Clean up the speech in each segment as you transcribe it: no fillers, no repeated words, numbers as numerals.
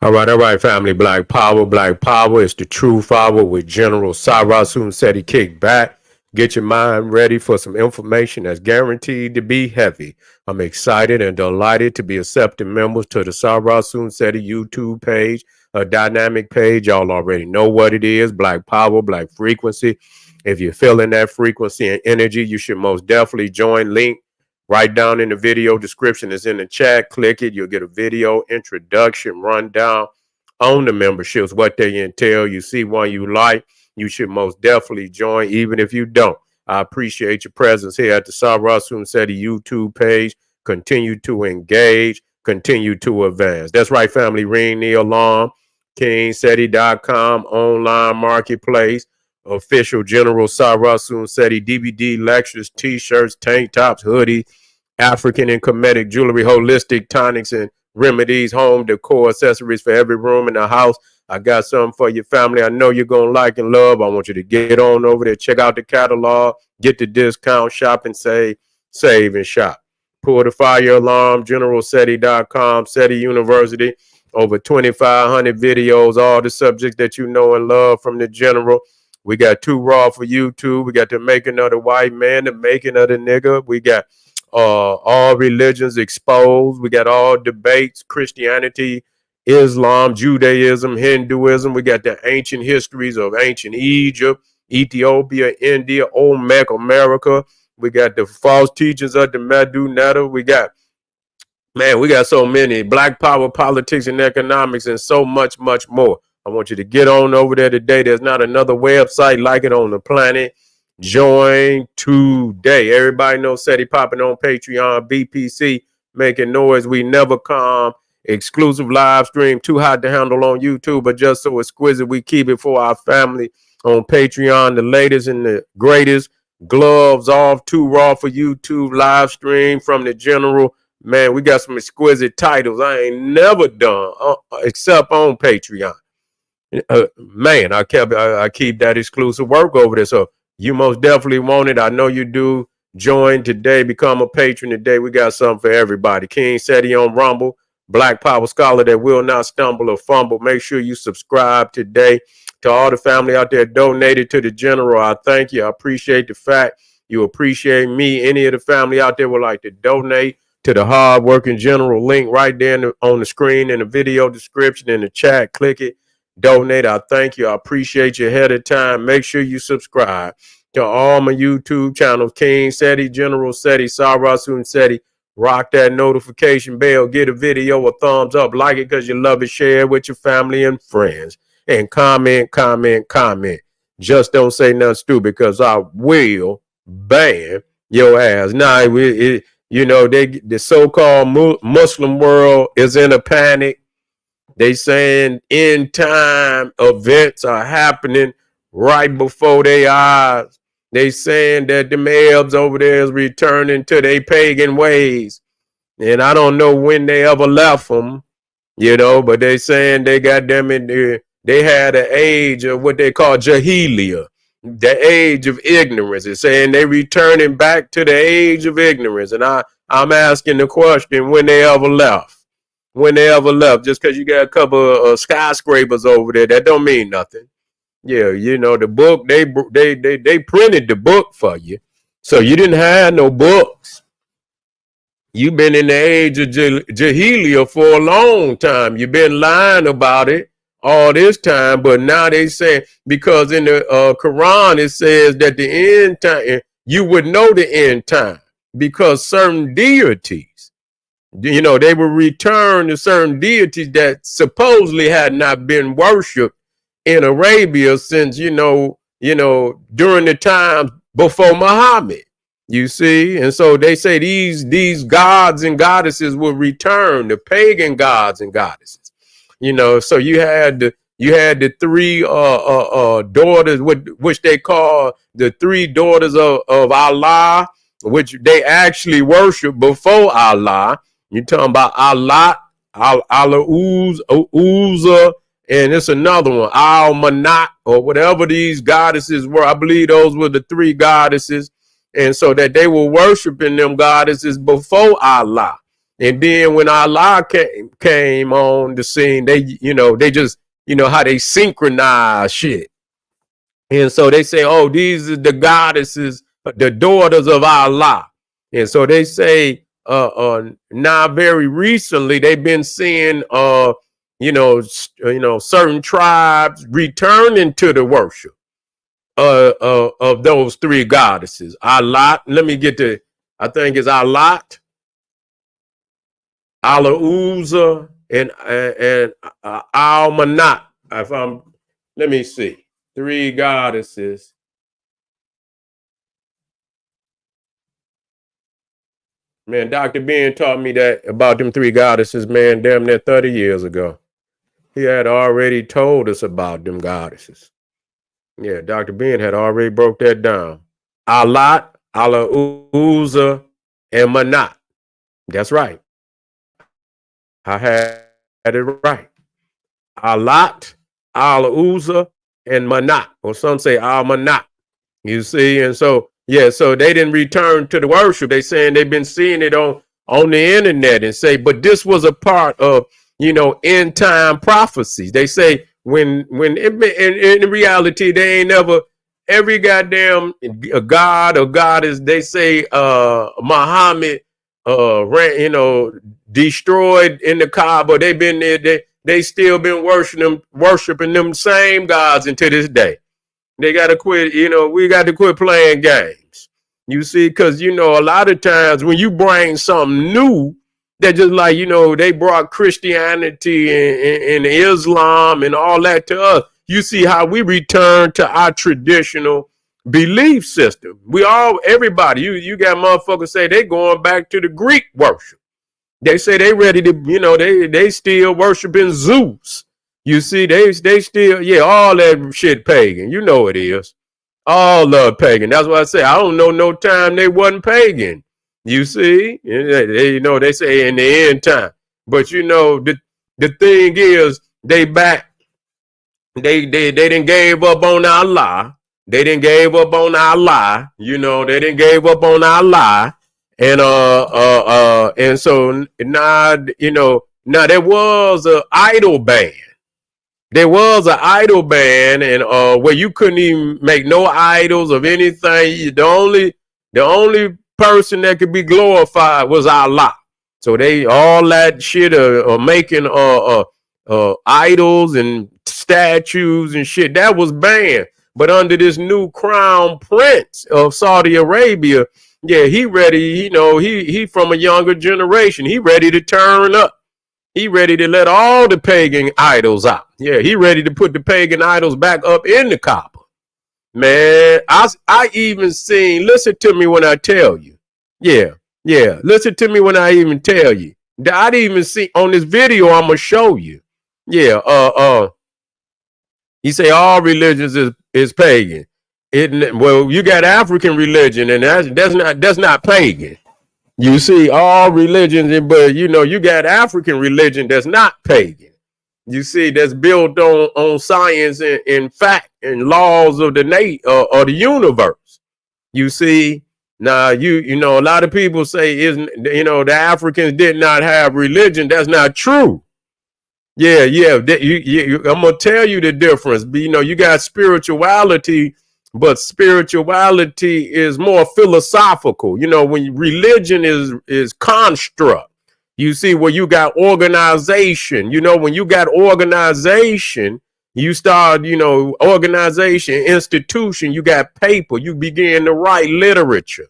All right, family. Black Power, Black Power. It's the true power with General Cyrus said he kicked back. Get your mind ready for some information that's guaranteed to be heavy. I'm excited and delighted to be accepting members to the Cyrus said YouTube page, a dynamic page. Y'all already know what it is. Black Power, Black Frequency. If you're feeling that frequency and energy, you should most definitely join. Link right down in the video description is in the chat. Click it. You'll get a video introduction rundown on the memberships, what they entail. You see one you like, you should most definitely join, even if you don't. I appreciate your presence here at the Cyrus Seti YouTube page. Continue to engage, continue to advance. That's right, family. Ring the alarm. KingSeti.com online marketplace. Official General Cyrus Seti DVD lectures, t-shirts, tank tops, hoodies, African and Kemetic jewelry, holistic tonics and remedies, home decor, accessories for every room in the house. I got something for your family I know you're going to like and love. I want you to get on over there, check out the catalog, get the discount, shop and save and shop. Pull the fire alarm, generalseti.com, SETI University, over 2,500 videos, all the subjects that you know and love from the general. We got Too Raw for YouTube. We got The Making of the White Man, The Making of the Nigga. We got all religions exposed. We got all debates, Christianity, Islam, Judaism, Hinduism. We got the ancient histories of ancient Egypt, Ethiopia, India, old Mecca, America. We got the false teachings of the Medu Netta. We got so many. Black power, politics, and economics, and so much, much more. I want you to get on over there today. There's not another website like it on the planet. Join today. Everybody knows SETI popping on Patreon, BPC, making noise. We never come. Exclusive live stream, too hot to handle on YouTube, but just so exquisite, we keep it for our family on Patreon. The latest and the greatest. Gloves off, Too Raw for YouTube live stream from the general. Man, we got some exquisite titles I ain't never done except on Patreon. Man, I keep that exclusive work over there. So you most definitely want it. I know you do. Join today. Become a patron today. We got something for everybody. King Seti on Rumble. Black Power Scholar that will not stumble or fumble. Make sure you subscribe today. To all the family out there donated to the general, I thank you. I appreciate the fact you appreciate me. Any of the family out there would like to donate to the hard-working general. Link right there on the screen in the video description in the chat. Click it. Donate. I thank you. I appreciate you ahead of time. Make sure you subscribe to all my YouTube channels. King Seti, General Seti, Cyrus Seti. Rock that notification bell. Get a video a thumbs up. Like it because you love it. Share it with your family and friends. And comment. Just don't say nothing stupid because I will ban your ass. Now, the so-called Muslim world is in a panic. They saying end time events are happening right before their eyes. They saying that the Arabs over there is returning to their pagan ways. And I don't know when they ever left them, but they saying they got them in there. They had an age of what they call Jahiliyyah, the age of ignorance. It's saying they returning back to the age of ignorance. And I'm asking the question, when they ever left. Just because you got a couple of skyscrapers over there, that don't mean nothing. Yeah, the book, they printed the book for you. So you didn't have no books. You've been in the age of Jahiliyyah for a long time. You've been lying about it all this time, but now they say, because in the Quran it says that the end time, you would know the end time because certain deities, they will return to certain deities that supposedly had not been worshipped in Arabia since, during the times before Muhammad. You see, and so they say these gods and goddesses will return, the pagan gods and goddesses. So you had the three daughters, which they call the three daughters of Allah, which they actually worship before Allah. You're talking about Allah, Uzza, and it's another one, Al-Manat, or whatever these goddesses were. I believe those were the three goddesses. And so that they were worshiping them goddesses before Allah. And then when Allah came on the scene, they just, how they synchronize shit. And so they say, oh, these are the goddesses, the daughters of Allah. And so they say, now very recently, they've been seeing, certain tribes returning to the worship of those three goddesses. Allah, let me get to, I think it's Allah, Al-Uzza, and Al-Manat. Let me see, three goddesses. Man, Dr. Ben taught me that about them three goddesses, man, damn near 30 years ago. He had already told us about them goddesses. Yeah, Dr. Ben had already broke that down. Allah, Al-Uzza, and Manat. That's right. I had it right. Allah, Al-Uzza, and Manat, or some say Al-Manat. You see, and so, yeah, so they didn't return to the worship. They saying they've been seeing it on the internet and say, but this was a part of, end time prophecies. They say when in reality, they ain't never, every goddamn god or goddess, they say Muhammad destroyed in the Kaaba. They've been there, they still been worshiping them same gods until this day. They got to quit, we got to quit playing games. You see, because, a lot of times when you bring something new, that just like, they brought Christianity and Islam and all that to us. You see how we return to our traditional belief system. Everybody, you got motherfuckers say they going back to the Greek worship. They say they ready to, they still worshiping Zeus. You see, they still, all that shit pagan. You know it is. All love pagan. That's why I say I don't know no time they wasn't pagan. You see, they say in the end time. But the thing is, they back. They didn't gave up on Allah. They didn't gave up on Allah. They didn't gave up on Allah. And so now there was an idol ban. There was an idol ban, and where you couldn't even make no idols of anything. The only person that could be glorified was Allah. So they all that shit are making idols and statues and shit that was banned. But under this new crown prince of Saudi Arabia, yeah, he ready. He from a younger generation. He ready to turn up. He ready to let all the pagan idols out. Yeah, he ready to put the pagan idols back up in the Kaaba. Man, I even seen, listen to me when I tell you. Yeah, listen to me when I even tell you. I'd even see on this video I'm going to show you. Yeah, he say all religions is pagan. Well, you got African religion, and that's not pagan. You see, all religions, but you got African religion that's not pagan. You see, that's built on science and fact and laws of the universe. You see, now a lot of people say the Africans did not have religion. That's not true. Yeah. I'm gonna tell you the difference. You got spirituality. But spirituality is more philosophical. When religion is construct, you see, where you got organization. When you got organization, you start, organization, institution, you got paper, you begin to write literature.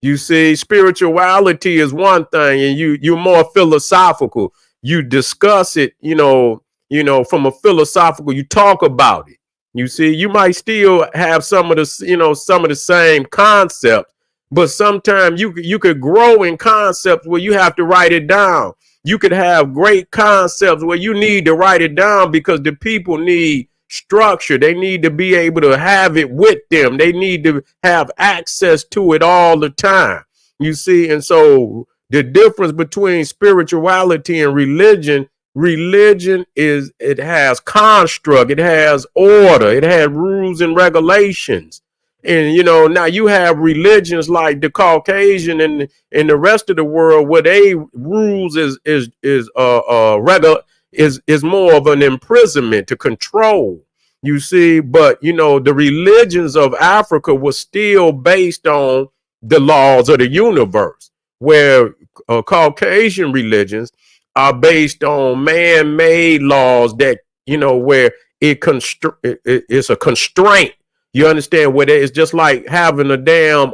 You see, spirituality is one thing, and you're more philosophical. You discuss it, from a philosophical, you talk about it. You see, you might still have some of the same concepts, but sometimes you could grow in concepts where you have to write it down. You could have great concepts where you need to write it down because the people need structure. They need to be able to have it with them. They need to have access to it all the time. You see, and so the difference between spirituality and religion it has construct, it has order, it has rules and regulations. And now you have religions like the Caucasian and the rest of the world where they rules is regular is more of an imprisonment to control. You see, but the religions of Africa was still based on the laws of the universe, where Caucasian religions are based on man-made laws that where it's a constraint. You understand? Where it's just like having a damn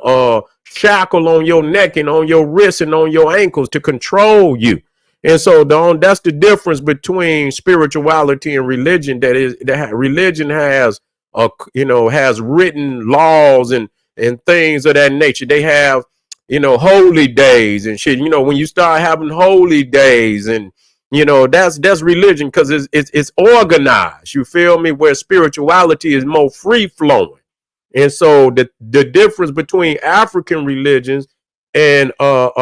shackle on your neck and on your wrists and on your ankles to control you. And so that's the difference between spirituality and religion. Religion has has written laws and things of that nature. They have holy days and shit. When you start having holy days and that's religion, because it's organized. You feel me? Where spirituality is more free flowing. And so the difference between African religions and all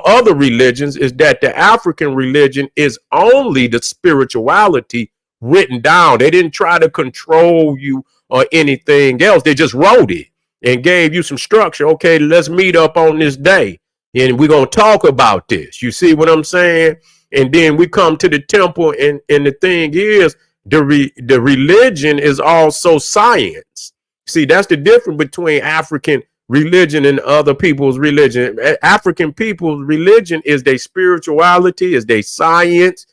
other religions is that the African religion is only the spirituality written down. They didn't try to control you or anything else. They just wrote it and gave you some structure. Okay, let's meet up on this day and we're going to talk about this. You see what I'm saying? And then we come to the temple, and the thing is, the religion is also science. See, that's the difference between African religion and other people's religion. African people's religion is their spirituality, is their science,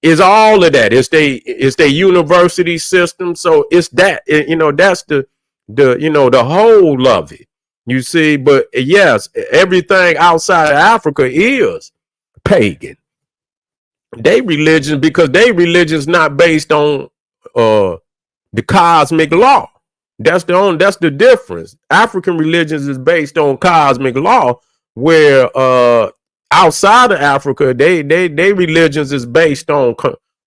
is all of that. It's their university system. So it's that, that's the whole of it. You see, but yes, everything outside of Africa is pagan. They religion, because they religion is not based on the cosmic law. That's the difference. African religions is based on cosmic law, where outside of Africa, they religions is based on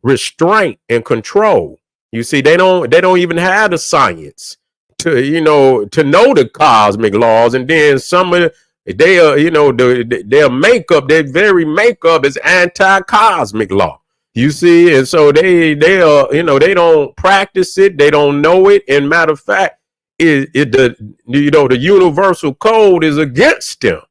restraint and control. You see, they don't even have the science to know the cosmic laws. And then some of their makeup, their very makeup is anti-cosmic law. You see, and so they don't practice it, they don't know it. And matter of fact, the universal code is against them.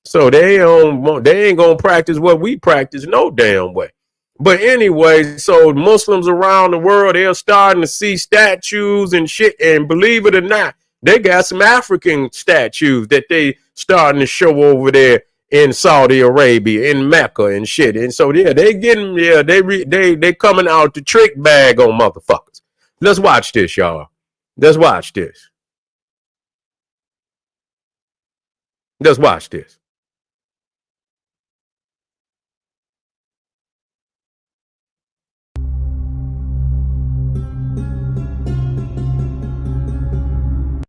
So they ain't gonna practice what we practice no damn way. But anyway, so Muslims around the world, they're starting to see statues and shit. And believe it or not, they got some African statues that they starting to show over there in Saudi Arabia, in Mecca and shit. And so yeah, they coming out the trick bag on motherfuckers. Let's watch this, y'all. Let's watch this. Let's watch this.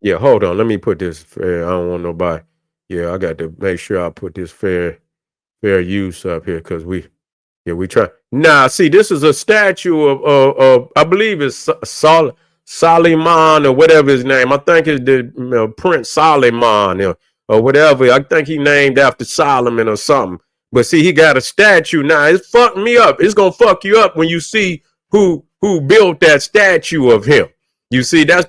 Yeah, hold on. Let me put this fair. I don't want nobody. Yeah, I got to make sure I put this fair use up here, because we try. Nah, see, this is a statue of I believe it's Soliman or whatever his name. I think it's the Prince Soliman or whatever. I think he named after Solomon or something. But see, he got a statue now. It's fucking me up. It's gonna fuck you up when you see who built that statue of him. You see, I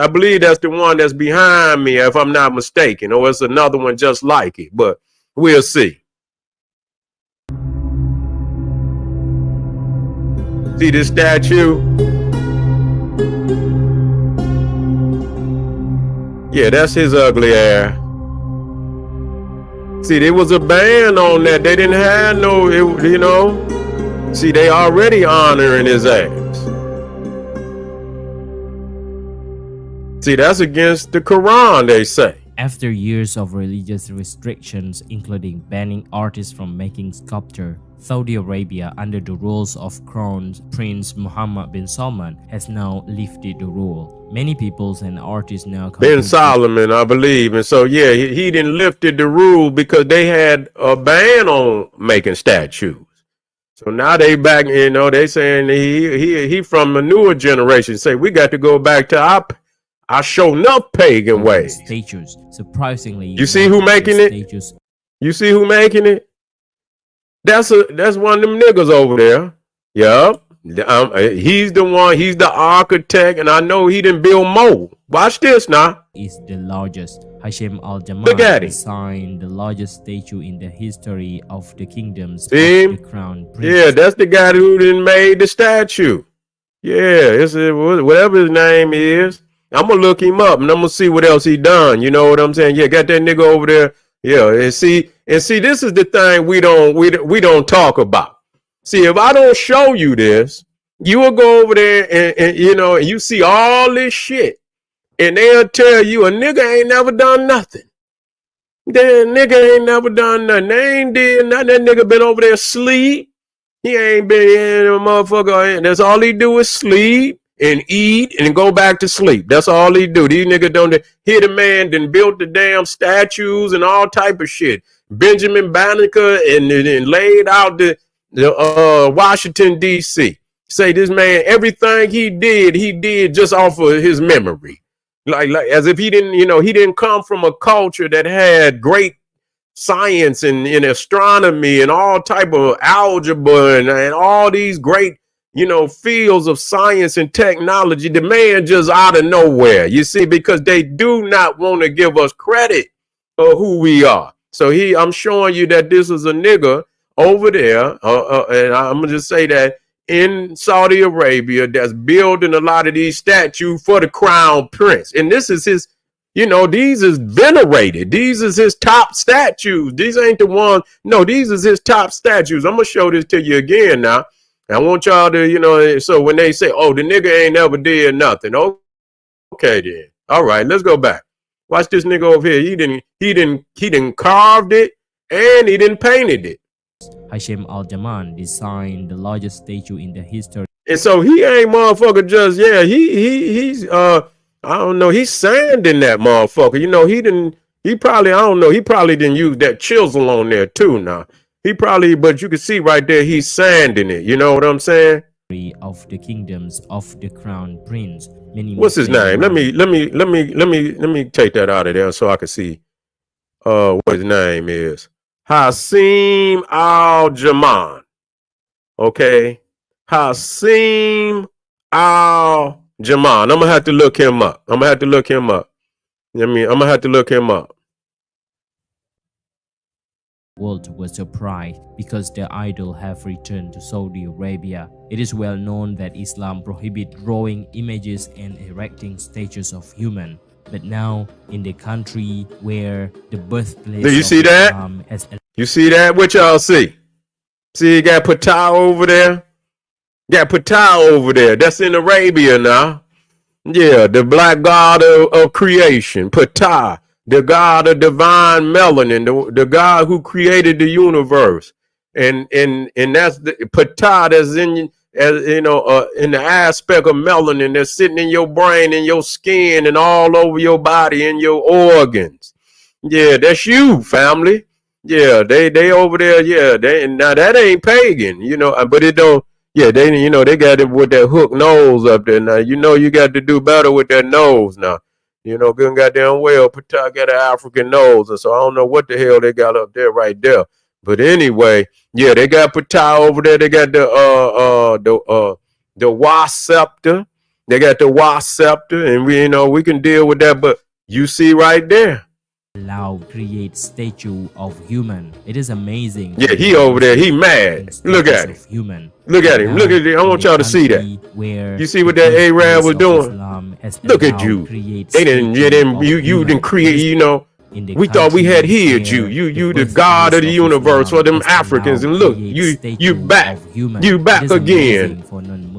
believe that's the one that's behind me, if I'm not mistaken, or it's another one just like it, but we'll see. See this statue? Yeah, that's his ugly ass. See, there was a ban on that. They didn't have no, See, they already honoring his ass. See, that's against the Quran, they say. After years of religious restrictions, including banning artists from making sculpture, Saudi Arabia, under the rules of Crown Prince Mohammed bin Salman, has now lifted the rule. Many peoples and artists now come bin Solomon, I believe. And so, yeah, he didn't lifted the rule because they had a ban on making statues. So now they back, they saying he from a newer generation. Say, we got to go back to I show enough pagan ways. Statues. Surprisingly, you see who making it? Statues. You see who making it? That's one of them niggas over there. Yup. He's the one. He's the architect, and I know he didn't build more. Watch this now. Is the largest. Hashem Look al-Jamal at him. designed the largest statue in the history of the kingdoms See of the him? crown Yeah, prince. that's the guy who done made the statue. Yeah, it's whatever his name is. I'm gonna look him up and I'm gonna see what else he done. You know what I'm saying? Yeah, got that nigga over there. Yeah, and see, this is the thing we don't talk about. See, if I don't show you this, you will go over there and you know, and you see all this shit, and they'll tell you a nigga ain't never done nothing. That nigga ain't never done nothing. They ain't did nothing. That nigga been over there sleep. He ain't been in a motherfucker. That's all he do is sleep and eat and go back to sleep. That's all he do. These niggas don't hear the man then built the damn statues and all type of shit. Benjamin Banneker and laid out the Washington D.C. Say this man, everything he did just off of his memory. Like as if he didn't, you know, he didn't come from a culture that had great science and astronomy and all type of algebra and all these great, you know, fields of science and technology. The man just out of nowhere, you see, because they do not want to give us credit for who we are. So I'm showing you that this is a nigga over there, and I'm gonna just say that in Saudi Arabia that's building a lot of these statues for the crown prince, and this is his. You know, these is venerated. These is his top statues. These ain't the ones. No, these is his top statues. I'm going to show this to you again now. I want y'all to, you know, so when they say, oh, the nigga ain't never did nothing. Okay, then. All right, let's go back. Watch this nigga over here. He didn't carved it and he didn't painted it. Hashem al-Jamal designed the largest statue in the history. And so he ain't motherfucker just, yeah, he's I don't know. He's sanding that motherfucker. You know, he probably didn't use that chisel on there too now. But you can see right there, he's sanding it. You know what I'm saying? Of the kingdoms of the crown prince. What's his name? Let me take that out of there so I can see what his name is. Hashem al-Jamal. Okay. Hashem al-Jamal. I'm gonna have to look him up. I'm gonna have to look him up. World was surprised because their idol have returned to Saudi Arabia. It is well known that Islam prohibits drawing images and erecting statues of human. But now, in the country where the birthplace Do you see that? You see that? What y'all see? See, you got Ptah over there. Got Ptah over there. That's in Arabia now. Yeah, the black god of creation. Ptah, the god of divine melanin, the god who created the universe. And that's the Ptah that's in, as you know, in the aspect of melanin that's sitting in your brain and your skin and all over your body and your organs. Yeah, that's you, family. Yeah, they over there. Yeah, now that ain't pagan, you know, but it don't. Yeah, they got it with that hook nose up there. Now, you know, you got to do better with that nose now. You know, good goddamn well, Ptah got an African nose, and so I don't know what the hell they got up there right there. But anyway, yeah, they got Ptah over there. They got the wasp scepter. They got the wasp scepter, and we can deal with that. But you see right there. Allow create statue of human. It is amazing. Yeah, he over there. He mad. Look at him. Human. Look at him. Look at it. I want y'all to see that. You see what that Arab was doing? Look at you. They didn't. You didn't create. You know. We thought we had heard you. You the God of the universe for them Africans. And look, you back. You back again.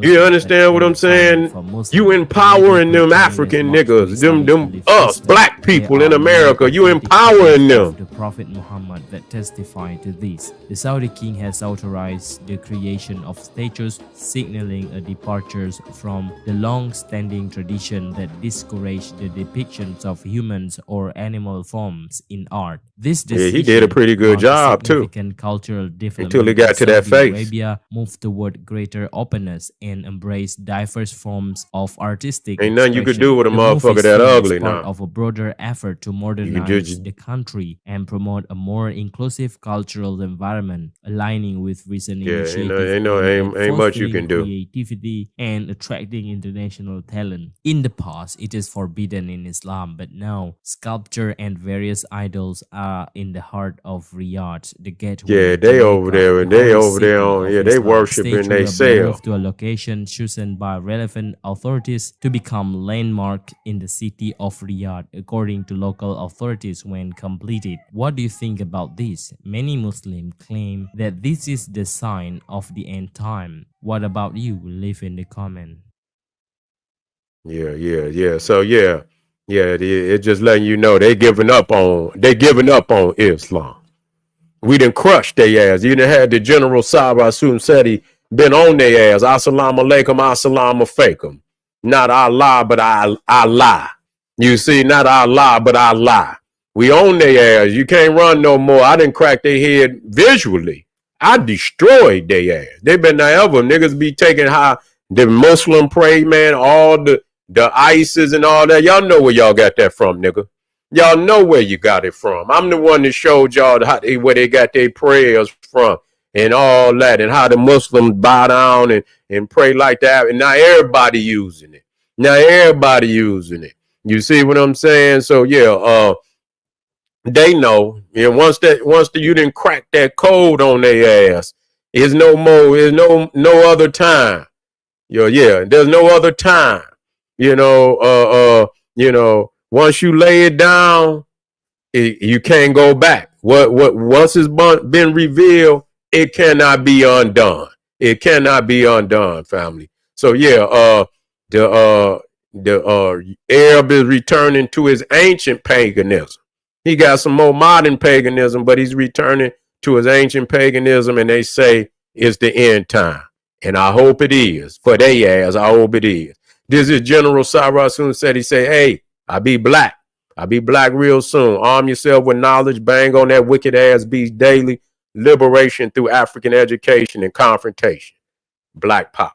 You understand what I'm saying? You empowering them African niggas, them us black people in America. You empowering them. The Prophet Muhammad that testify to this. The Saudi king has authorized the creation of statues, signaling a departure from the long-standing tradition that discouraged the depictions of humans or animal forms in art. This decision he did a pretty good job too. Cultural development until he got to that face. Arabia moved toward greater openness and embraced diverse forms of artistic. Ain't nothing you could do with a motherfucker that ugly now. Of a broader effort to You can modernize just the country and promote a more inclusive cultural environment, aligning with recent yeah, initiatives aimed at ain't much you fostering can do. creativity and attracting international talent. In the past, it is forbidden in Islam, but now sculpture and various idols are in the heart of Riyadh, the gateway Yeah, to Mecca, the they holy over there city on of yeah, they Islam. worshiping Statues they are self. moved to a location chosen by relevant authorities to become landmark in the city of Riyadh, according to local authorities when completed. What do you think about this? Many Muslims claim that this is the sign of the end time. What about you? Leave in the comment. Yeah. So yeah, it just letting you know they giving up on Islam. We done crushed their ass. You done had the General Sabah Soon said he been on their ass. Assalamu alaikum, assalamu alaikum. Not Allah, but Allah. You see, not Allah, but Allah. We own their ass. You can't run no more. I didn't crack their head visually. I destroyed their ass. They been there ever. Niggas be taking how the Muslim pray, man, all the ISIS and all that. Y'all know where y'all got that from, nigga. Y'all know where you got it from. I'm the one that showed y'all where they got their prayers from and all that and how the Muslims bow down and pray like that. And now everybody using it. Now everybody using it. You see what I'm saying? So yeah, they know. Yeah, you didn't crack that code on their ass, there's no more, there's no other time. Yeah, there's no other time. You know, once you lay it down, you can't go back. What once it's been revealed, it cannot be undone. It cannot be undone, family. So yeah, the Arab is returning to his ancient paganism. He got some more modern paganism, but he's returning to his ancient paganism, and they say it's the end time. And I hope it is. For they ass, I hope it is. This is General Cyrus Soon said, he said, hey, I be black. I'll be black real soon. Arm yourself with knowledge. Bang on that wicked ass beast daily. Liberation through African education and confrontation. Black power.